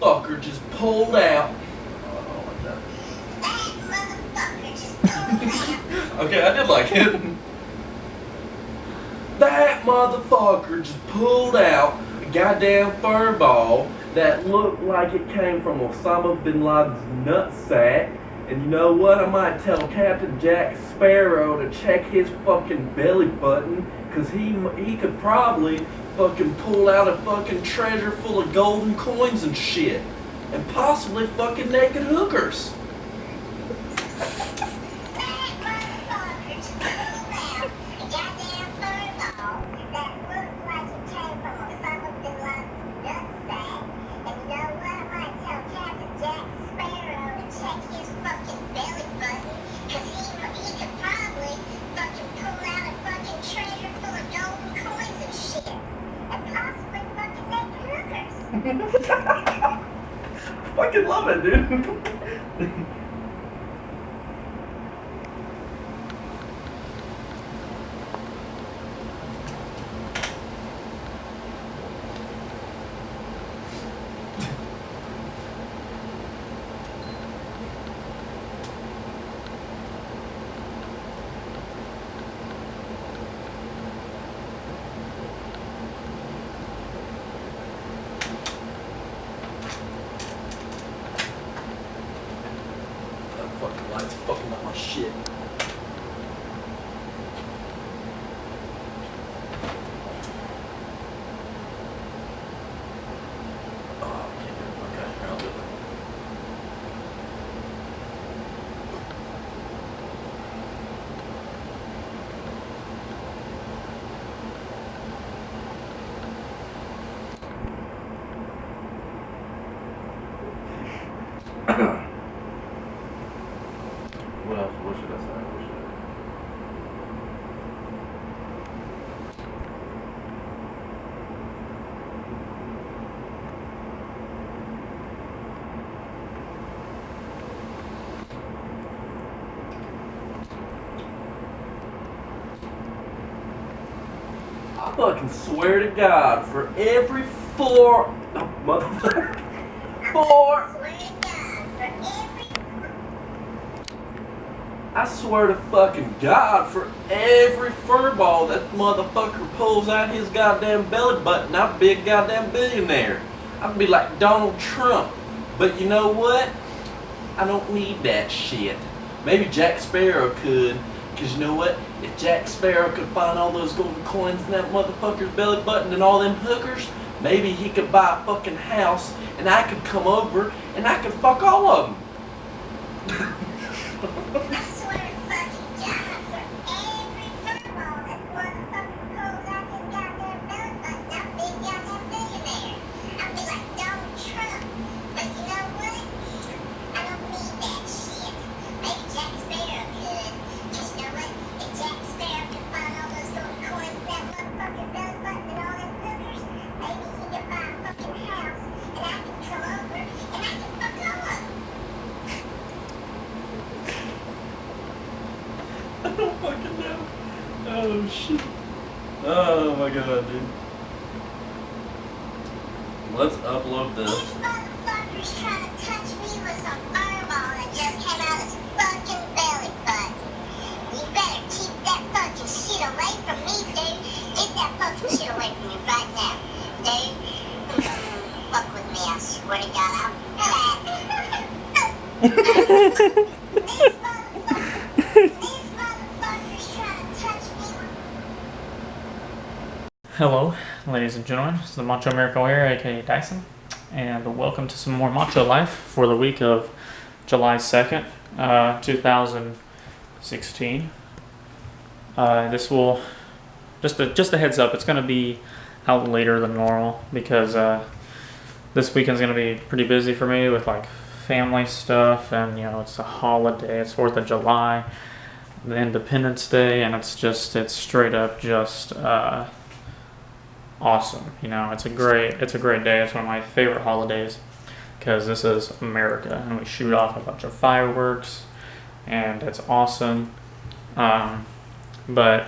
motherfucker just pulled out. Okay, I did like it. That motherfucker just pulled out a goddamn fur ball that looked like it came from Osama bin Laden's nutsack. And you know what? I might tell Captain Jack Sparrow to check his fucking belly button, cause he could probably fucking pull out a fucking treasure full of golden coins and shit. And possibly fucking naked hookers. Fucking love it, dude. Fucking lights fucking up my shit. Oh, I can't do it. Okay, here, I'll do it. What else? What should I say? What should I... I fucking swear to God, for every motherfucker, I swear to fucking God, for every furball that motherfucker pulls out his goddamn belly button, I'd be a goddamn billionaire. I'd be like Donald Trump. But you know what? I don't need that shit. Maybe Jack Sparrow could, because you know what? If Jack Sparrow could find all those golden coins in that motherfucker's belly button and all them hookers, maybe he could buy a fucking house and I could come over and I could fuck all of them. I don't fucking know. Oh shit. Oh my god, dude. Let's upload this. This motherfucker's trying to touch me with some fireball that just came out of his fucking belly button. You better keep that fucking shit away from me, dude. Get that fucking shit away from me right now, dude. Fuck with me, I swear to God, I'll... Hello, ladies and gentlemen. It's the Macho Miracle here, aka Dyson, and welcome to some more Macho Life for the week of July 2nd, 2016. This will just a heads up. It's going to be out later than normal because this weekend's going to be pretty busy for me with like family stuff, and it's a holiday. It's 4th of July, the Independence Day, and it's straight up just awesome. It's a great day. It's one of my favorite holidays because this is America and we shoot off a bunch of fireworks and it's awesome. But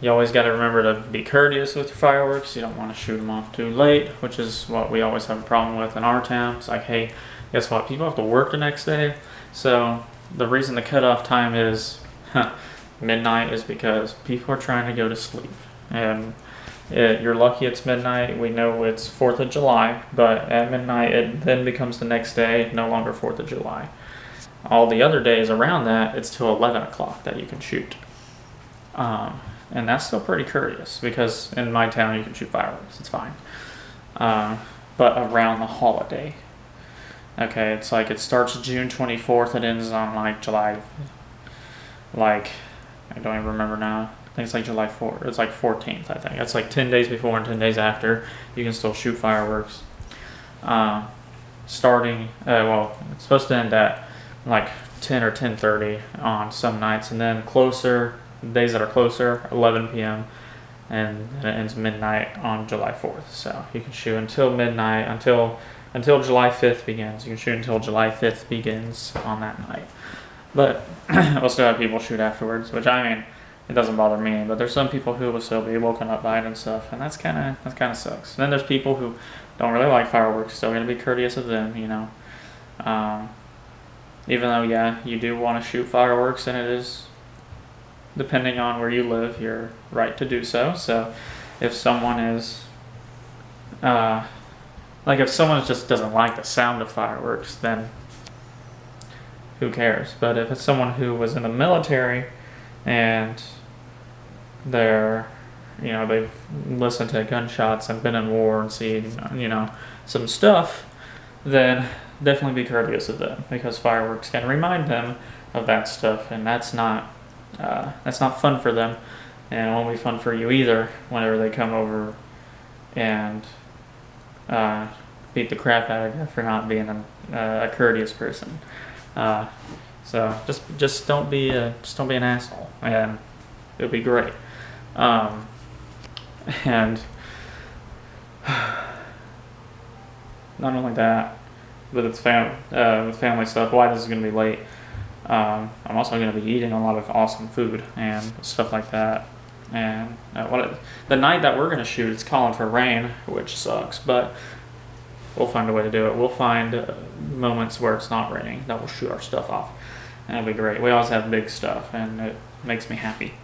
You always got to remember to be courteous with your fireworks. You don't want to shoot them off too late, which is what we always have a problem with in our town. It's like, hey, guess what? People have to work the next day. So the reason the cutoff time is midnight is because people are trying to go to sleep. And you're lucky it's midnight. We know it's 4th of July, but at midnight it then becomes the next day, no longer 4th of July. All the other days around that, it's till 11 o'clock that you can shoot. And that's still pretty courteous because in my town you can shoot fireworks, it's fine. But around the holiday, okay, it's like it starts June 24th, it ends on like July, like, I don't even remember now. I think it's like July 4th. It's like 14th, I think. It's like 10 days before and 10 days after. You can still shoot fireworks. Starting, well, it's supposed to end at like 10 or 10:30 on some nights. And then closer, days that are closer, 11 p.m. And then it ends midnight on July 4th. So you can shoot until midnight, until July 5th begins. You can shoot until July 5th begins on that night. But we'll still have people shoot afterwards, which I mean, it doesn't bother me, but there's some people who will still be woken up by it and stuff, and that's kind of sucks. And then there's people who don't really like fireworks, still gonna be courteous of them, you know. Even though, yeah, you do want to shoot fireworks, and it is, depending on where you live, you're right to do so. So if someone is, if someone just doesn't like the sound of fireworks, then who cares? But if it's someone who was in the military and they've listened to gunshots and been in war and seen, some stuff, then definitely be courteous of them, because fireworks can remind them of that stuff, and that's not fun for them, and it won't be fun for you either whenever they come over and beat the crap out of you for not being a courteous person. So just don't be an asshole, and it'll be great. And not only that, but it's with family stuff. Why this is gonna be late? I'm also gonna be eating a lot of awesome food and stuff like that. And the night that we're gonna shoot, it's calling for rain, which sucks, but we'll find a way to do it. We'll find moments where it's not raining that we'll shoot our stuff off, and it'll be great. We always have big stuff, and it makes me happy.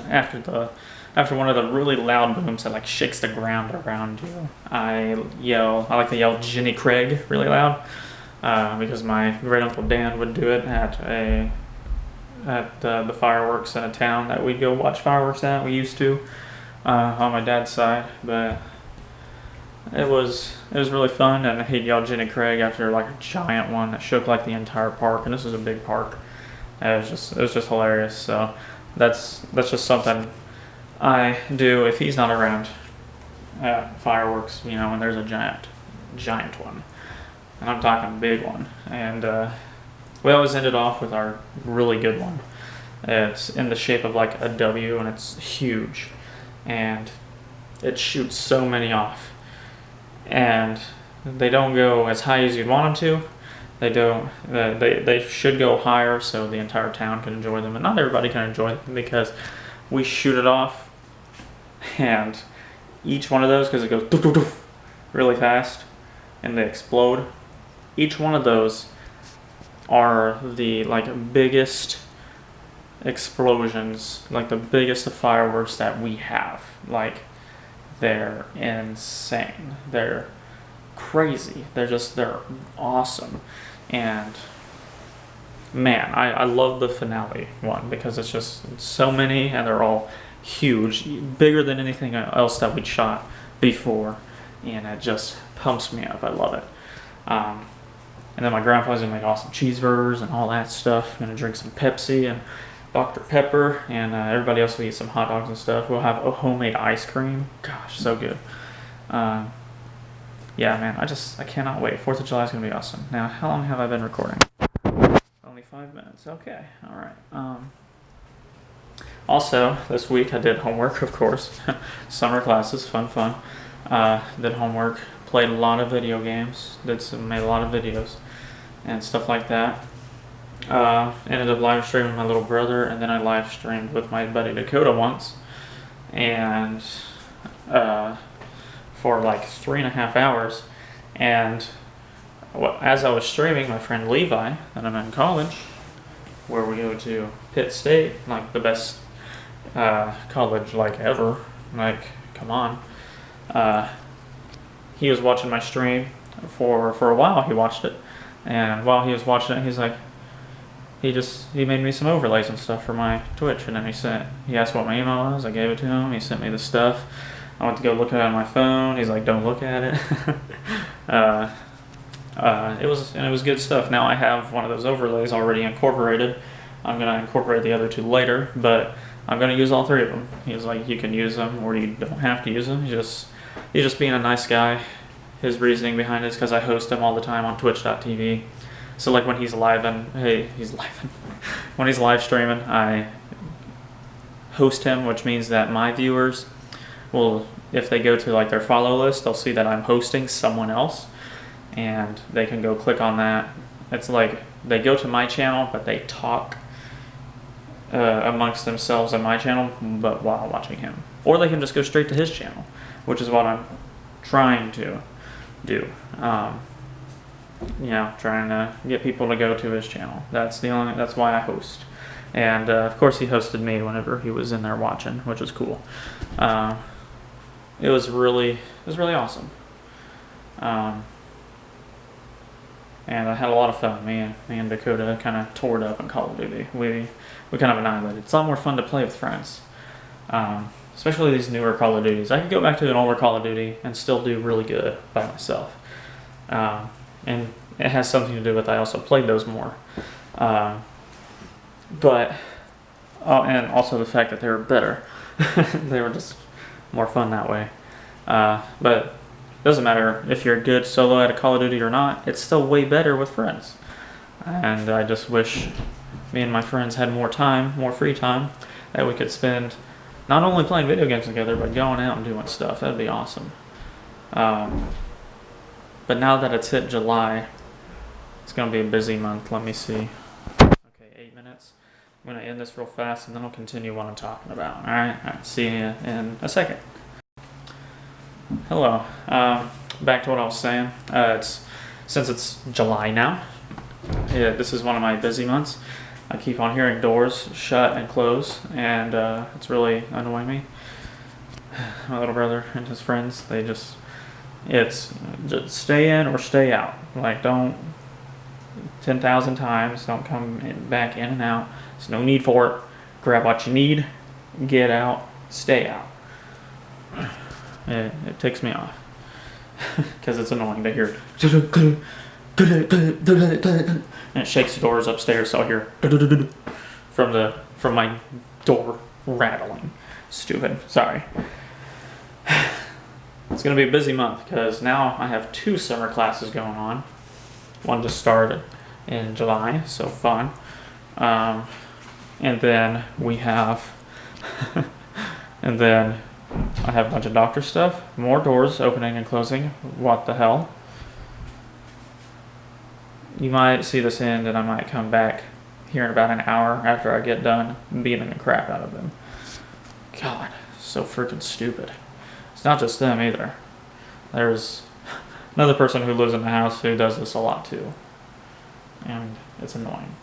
After one of the really loud booms that like shakes the ground around you, I like to yell Jenny Craig really loud, because my great uncle Dan would do it at the fireworks in a town that we'd go watch fireworks at. We used to, on my dad's side, but it was really fun, and he'd yell Jenny Craig after like a giant one that shook like the entire park, and this is a big park. It was just hilarious. So that's just something I do if he's not around at fireworks, when there's a giant one, and I'm talking big one. And we always end it off with our really good one. It's in the shape of like a W, and it's huge, and it shoots so many off. And they don't go as high as you'd want them to. They don't. They should go higher so the entire town can enjoy them, and not everybody can enjoy them because we shoot it off, and each one of those, because it goes doof, doof, doof, really fast, and they explode. Each one of those are the biggest explosions, like the biggest of fireworks that we have. Like, they're insane. They're crazy. They're awesome. And man, I love the finale one because it's just so many, and they're all huge, bigger than anything else that we'd shot before, and it just pumps me up. I love it. And then my grandpa's gonna make awesome cheeseburgers and all that stuff. I'm gonna drink some Pepsi and Dr. Pepper, and everybody else will eat some hot dogs and stuff. We'll have a homemade ice cream. Gosh, so good. Yeah, man, I cannot wait. 4th of July is going to be awesome. Now, how long have I been recording? Only 5 minutes. Okay, all right. Also, this week I did homework, of course. Summer classes, fun. Did homework, played a lot of video games, made a lot of videos and stuff like that. Ended up live streaming with my little brother, and then I live streamed with my buddy Dakota once. and for like 3.5 hours. And as I was streaming, my friend Levi, that I'm in college, where we go to Pitt State, like the best college like ever, like come on, he was watching my stream for a while. He watched it, and while he was watching it, he's like, he made me some overlays and stuff for my Twitch, and then he asked what my email was. I gave it to him. He sent me the stuff. I went to go look at it on my phone. He's like, don't look at it. It was good stuff. Now I have one of those overlays already incorporated. I'm gonna incorporate the other two later, but I'm gonna use all three of them. He's like, you can use them or you don't have to use them. He's just being a nice guy. His reasoning behind it is because I host him all the time on Twitch.tv. So like when he's when he's live streaming, I host him, which means that my viewers will, if they go to like their follow list, they'll see that I'm hosting someone else, and they can go click on that. It's like they go to my channel, but they talk amongst themselves on my channel, but while watching him. Or they can just go straight to his channel, which is what I'm trying to do. Trying to get people to go to his channel. That's why I host. And of course he hosted me whenever he was in there watching, which was cool. It was really awesome. And I had a lot of fun. Me and Dakota kind of tore it up in Call of Duty. We kind of annihilated. It's a lot more fun to play with friends. Especially these newer Call of Duties. I could go back to an older Call of Duty and still do really good by myself. And it has something to do with I also played those more. And also the fact that they were better. They were just more fun that way. But it doesn't matter if you're good solo at a Call of Duty or not, it's still way better with friends. And I just wish me and my friends had more free time, that we could spend not only playing video games together, but going out and doing stuff. That'd be awesome. But now that it's hit July, it's going to be a busy month. Let me see. Okay, 8 minutes. I'm going to end this real fast, and then I'll continue what I'm talking about. All right, see you in a second. Hello. Back to what I was saying. Since it's July now, this is one of my busy months. I keep on hearing doors shut and close, and it's really annoying me. My little brother and his friends, it's just stay in or stay out. Like, don't 10,000 times, don't come back in and out. There's no need for it. Grab what you need, get out, stay out. It ticks me off because it's annoying to hear. And it shakes the doors upstairs, so I'll hear from my door rattling. Stupid. Sorry. It's going to be a busy month because now I have 2 summer classes going on. One just started in July, so fun. And then we have, and then I have a bunch of doctor stuff, more doors opening and closing. What the hell? You might see this end, and I might come back here in about an hour after I get done beating the crap out of them. God, so freaking stupid. It's not just them either. There's another person who lives in the house who does this a lot too. And it's annoying.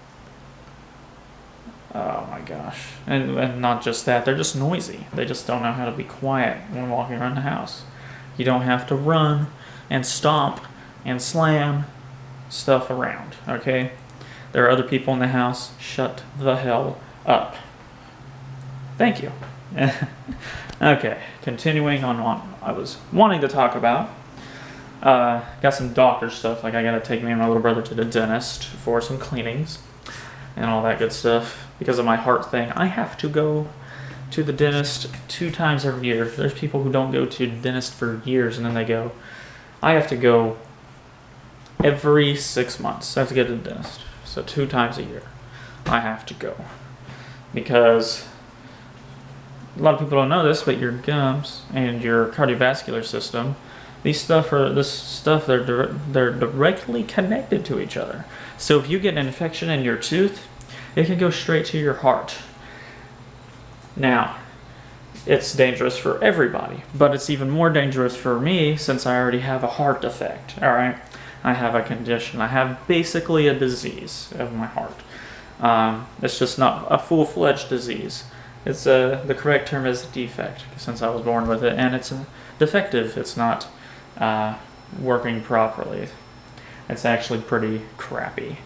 Oh my gosh. And not just that, they're just noisy. They just don't know how to be quiet when walking around the house. You don't have to run and stomp and slam stuff around, okay? There are other people in the house. Shut the hell up. Thank you. Okay, continuing on what I was wanting to talk about. Got some doctor stuff, like I gotta take me and my little brother to the dentist for some cleanings and all that good stuff. Because of my heart thing, I have to go to the dentist 2 times every year. There's people who don't go to the dentist for years and then they go. I have to go every 6 months. I have to go to the dentist. So 2 times a year I have to go. Because a lot of people don't know this, but your gums and your cardiovascular system, they're directly connected to each other. So if you get an infection in your tooth, it can go straight to your heart. Now, it's dangerous for everybody. But it's even more dangerous for me since I already have a heart defect. All right, I have a condition. I have basically a disease of my heart. It's just not a full-fledged disease. It's the correct term is defect since I was born with it, and it's defective. It's not working properly. It's actually pretty crappy.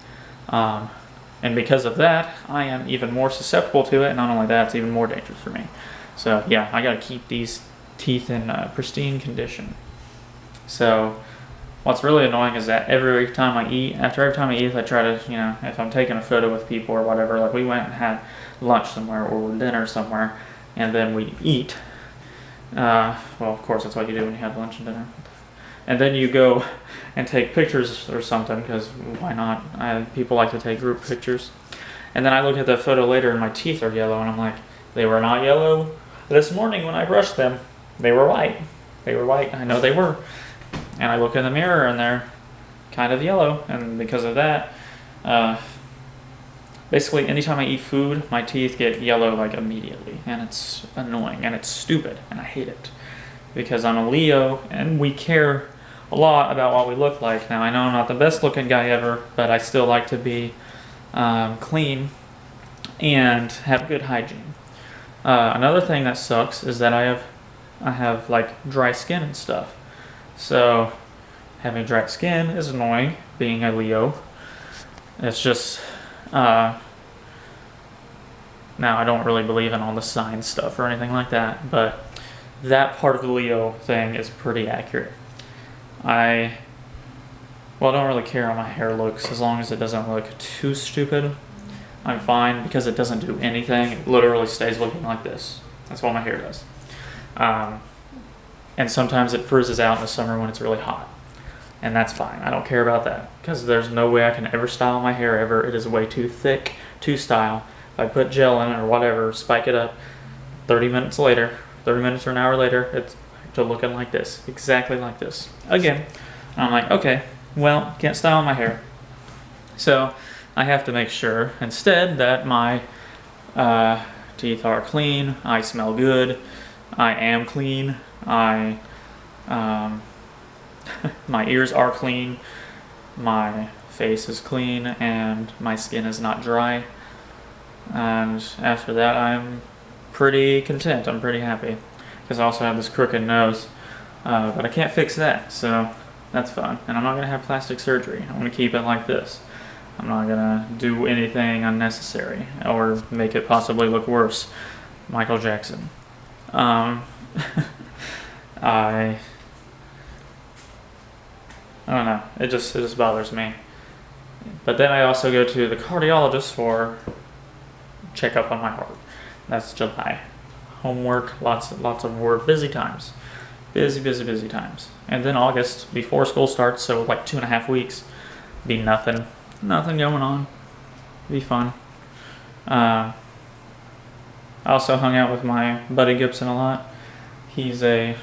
And because of that, I am even more susceptible to it, and not only that, it's even more dangerous for me. So yeah, I gotta keep these teeth in pristine condition. So what's really annoying is that after every time I eat, I try to, if I'm taking a photo with people or whatever, like we went and had lunch somewhere or dinner somewhere, and then we eat. Well, of course, that's what you do when you have lunch and dinner. And then you go and take pictures or something, because why not? People like to take group pictures. And then I look at the photo later and my teeth are yellow, and I'm like, they were not yellow this morning when I brushed them. They were white. They were white. I know they were. And I look in the mirror and they're kind of yellow. And because of that, basically anytime I eat food, my teeth get yellow like immediately. And it's annoying and it's stupid and I hate it. Because I'm a Leo and we care a lot about what we look like. Now I know I'm not the best looking guy ever, but I still like to be clean and have good hygiene. Another thing that sucks is that I have like dry skin and stuff. So having dry skin is annoying, being a Leo. It's just now I don't really believe in all the sign stuff or anything like that, but that part of the Leo thing is pretty accurate. I don't really care how my hair looks as long as it doesn't look too stupid. I'm fine because it doesn't do anything. It literally stays looking like this. That's what my hair does. And sometimes it frizzes out in the summer when it's really hot. And that's fine. I don't care about that because there's no way I can ever style my hair ever. It is way too thick to style. If I put gel in it or whatever, spike it up, 30 minutes or an hour later, it's back to looking like this. Exactly like this. Again. And I'm like, okay, well, can't style my hair. So I have to make sure instead that my teeth are clean, I smell good, I am clean, my ears are clean, my face is clean, and my skin is not dry. And after that, I'm pretty content. I'm pretty happy because I also have this crooked nose, but I can't fix that, so that's fine. And I'm not gonna have plastic surgery. I'm gonna keep it like this. I'm not gonna do anything unnecessary or make it possibly look worse. Michael Jackson. I don't know. It just bothers me. But then I also go to the cardiologist for checkup on my heart. That's July. Homework, lots of work, busy times. Busy times. And then August, before school starts, so like 2.5 weeks, be nothing going on. Be fun. I also hung out with my buddy Gibson a lot. He's a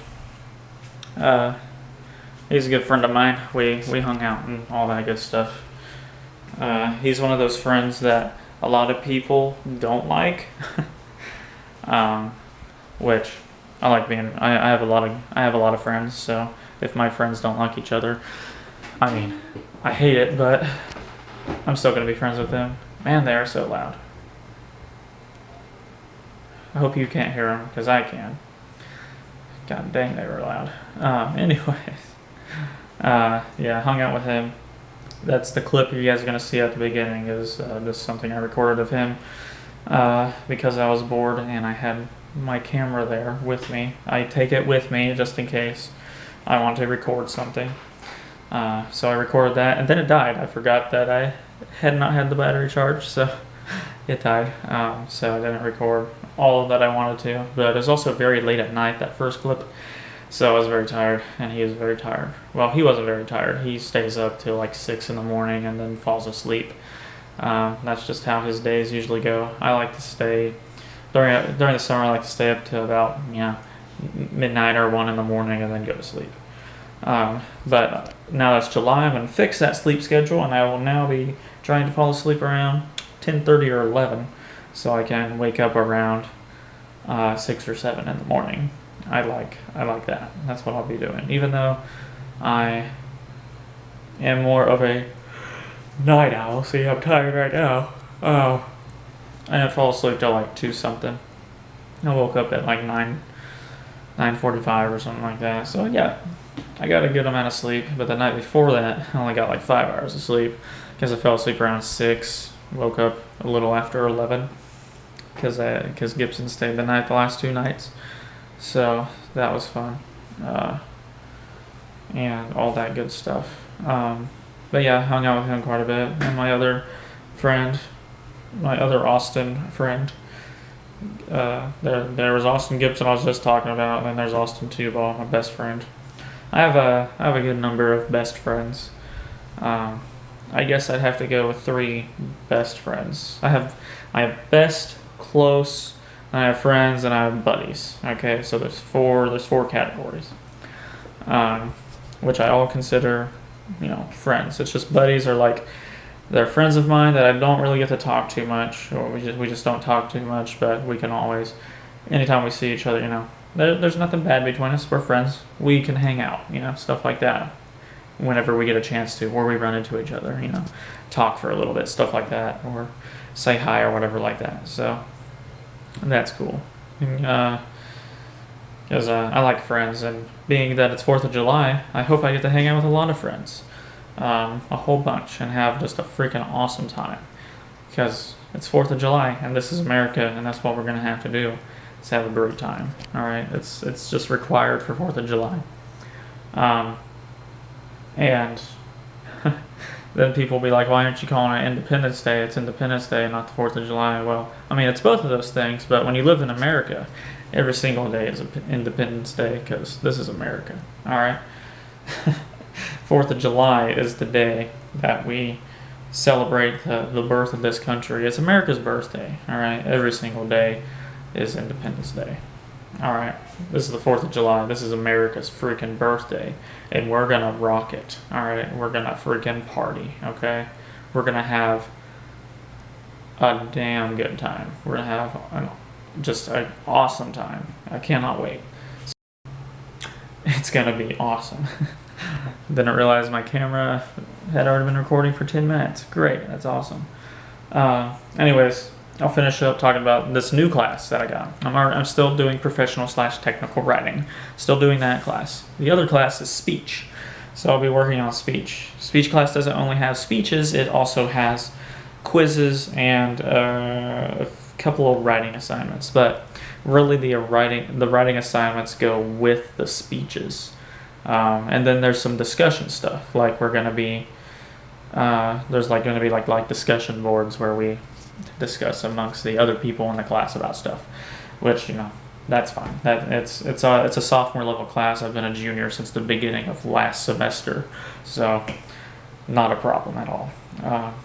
good friend of mine. We hung out and all that good stuff. He's one of those friends that a lot of people don't like, which I like being. I have a lot of friends. So if my friends don't like each other, I mean, I hate it, but I'm still gonna be friends with them. Man, they are so loud. I hope you can't hear them because I can. God dang, they were loud. Anyways, yeah, hung out with him. That's the clip you guys are gonna see at the beginning. Is just something I recorded of him because I was bored and I had my camera there with me. I take it with me just in case I want to record something. So I recorded that, and then it died. I forgot that I had not had the battery charged, so it died. So I didn't record all that I wanted to. But it was also very late at night, that first clip, so I was very tired, and he was very tired. Well, he wasn't very tired. He stays up till like 6 in the morning and then falls asleep. That's just how his days usually go. I like to stay during the summer. I like to stay up till about midnight or 1 in the morning and then go to sleep. But now that's July, I'm going to fix that sleep schedule, and I will now be trying to fall asleep around 10:30 or 11, so I can wake up around 6 or 7 in the morning. I like that. That's what I'll be doing. Even though I am more of a night owl. See, I'm tired right now. Oh, I didn't fall asleep till like 2 something. I woke up at like 9:45 or something like that. So yeah, I got a good amount of sleep. But the night before that, I only got like 5 hours of sleep because I fell asleep around 6. Woke up a little after 11 because Gibson stayed the night the last 2 nights. So that was fun, and all that good stuff. But yeah, hung out with him quite a bit, and my other Austin friend. There was Austin Gibson I was just talking about, and then there's Austin Tubal, my best friend. I have a good number of best friends. I guess I'd have to go with 3 best friends. I have best, close, and I have friends, and I have buddies. Okay, so there's 4 categories, which I all consider, friends. It's just buddies are like, they're friends of mine that I don't really get to talk too much, or we just don't talk too much, but we can always, anytime we see each other, there's nothing bad between us. We're friends. We can hang out, stuff like that. Whenever we get a chance to, or we run into each other, talk for a little bit, stuff like that, or say hi or whatever like that. So that's cool. Because I like friends, and being that it's 4th of July, I hope I get to hang out with a lot of friends, a whole bunch, and have just a freaking awesome time. Because it's 4th of July, and this is America, and that's what we're gonna have to do. Is have a great time. All right, it's just required for 4th of July. And then people will be like, why aren't you calling it Independence Day? It's Independence Day, not the 4th of July. Well, I mean, it's both of those things, but when you live in America, every single day is Independence Day, because this is America. All right? 4th of July is the day that we celebrate the birth of this country. It's America's birthday. All right? Every single day is Independence Day. All right, this is the 4th of July. This is America's freaking birthday, and we're gonna rock it. All right, we're gonna freaking party. Okay, we're gonna have a damn good time. We're gonna have just an awesome time. I cannot wait. It's gonna be awesome. Didn't realize my camera had already been recording for 10 minutes. Great, that's awesome. Anyways. I'll finish up talking about this new class that I got. I'm still doing professional/technical writing. Still doing that class. The other class is speech. So I'll be working on speech. Speech class doesn't only have speeches, it also has quizzes and a couple of writing assignments. But really the writing assignments go with the speeches. And then there's some discussion stuff. Like we're going to be, there's going to be like discussion boards where we discuss amongst the other people in the class about stuff, which that's fine. It's a sophomore level class. I've been a junior since the beginning of last semester, so not a problem at all.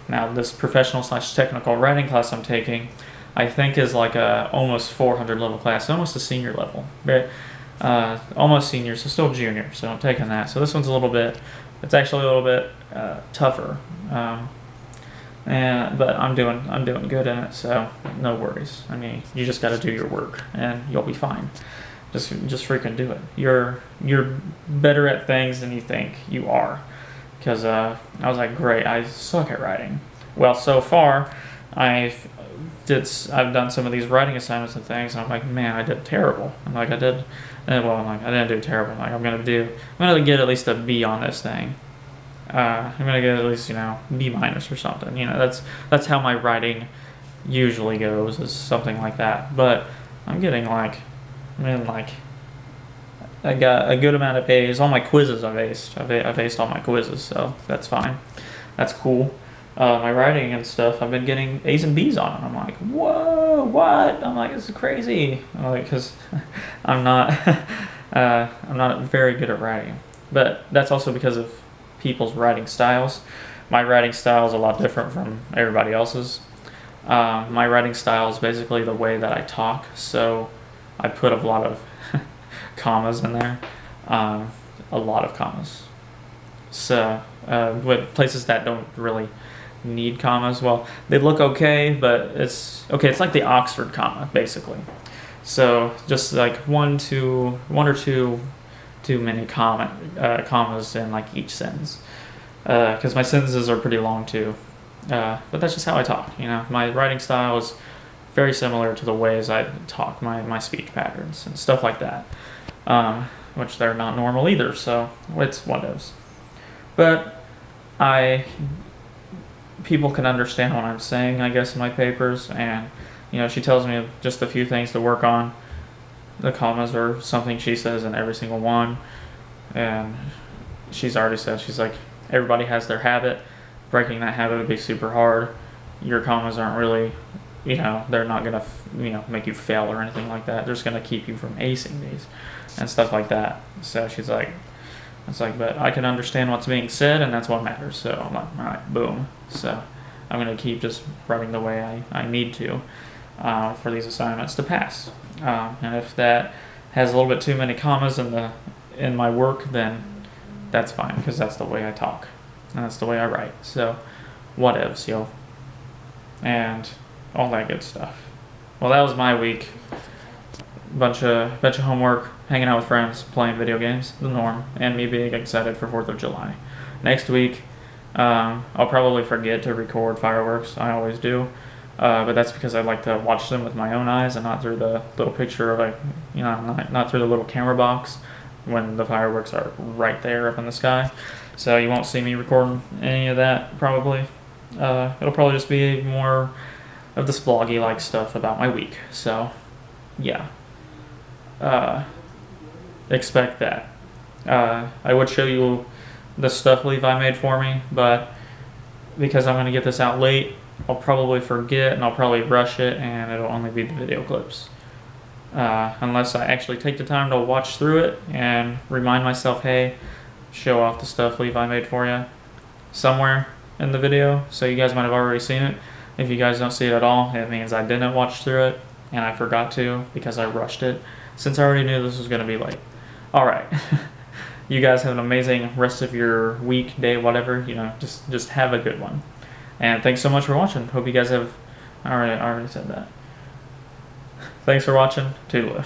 Now this professional/technical writing class I'm taking, I think is like a almost 400 level class, almost a senior level, right? Almost senior, so still junior. So I'm taking that. So this one's it's actually a little bit tougher. But I'm doing good in it, so no worries. I mean, you just got to do your work, and you'll be fine. Just freaking do it. You're better at things than you think you are. Because I was like, great, I suck at writing. Well, so far, I've done some of these writing assignments and things, and I'm like, man, I did terrible. I didn't do terrible. I'm gonna get at least a B on this thing. I'm gonna get at least B- or something. That's how my writing usually goes, is something like that. But I'm getting I got a good amount of A's. All my quizzes I've aced all my quizzes, so that's fine. That's cool. My writing and stuff, I've been getting A's and B's on, and I'm like, whoa, what? I'm like, this is crazy. Because I'm not very good at writing, but that's also because of people's writing styles. My writing style is a lot different from everybody else's. My writing style is basically the way that I talk, so I put a lot of commas in there, a lot of commas. So with places that don't really need commas, well, they look okay, but it's like the Oxford comma, basically. So just like one or two too many commas in like each sentence, because my sentences are pretty long too. But that's just how I talk. You know, my writing style is very similar to the ways I talk, my speech patterns and stuff like that, which they're not normal either. So it's what is. But people can understand what I'm saying, I guess, in my papers, and she tells me just a few things to work on. The commas are something she says in every single one, and she's already said, she's like, everybody has their habit. Breaking that habit would be super hard. Your commas aren't really, they're not gonna, make you fail or anything like that. They're just gonna keep you from acing these and stuff like that. So she's like, but I can understand what's being said, and that's what matters. So I'm like, all right, boom. So I'm gonna keep just writing the way I need to for these assignments to pass. And if that has a little bit too many commas in my work, then that's fine, because that's the way I talk and that's the way I write. So whatevs, yo, and all that good stuff. Well, that was my week. Bunch of homework, hanging out with friends, playing video games, the norm, and me being excited for 4th of July. Next week, I'll probably forget to record fireworks. I always do. But that's because I like to watch them with my own eyes and not through the little picture of not through the little camera box when the fireworks are right there up in the sky. So you won't see me recording any of that probably. It'll probably just be more of this vloggy like stuff about my week. So yeah, expect that. I would show you the stuff Levi made for me, but because I'm going to get this out late, I'll probably forget, and I'll probably rush it, and it'll only be the video clips. Unless I actually take the time to watch through it and remind myself, hey, show off the stuff Levi made for you somewhere in the video, so you guys might have already seen it. If you guys don't see it at all, it means I didn't watch through it, and I forgot to because I rushed it, since I already knew this was going to be late. Alright. You guys have an amazing rest of your week, day, whatever. Just have a good one. And thanks so much for watching. Hope you guys have... I already said that. Thanks for watching. Toodaloo.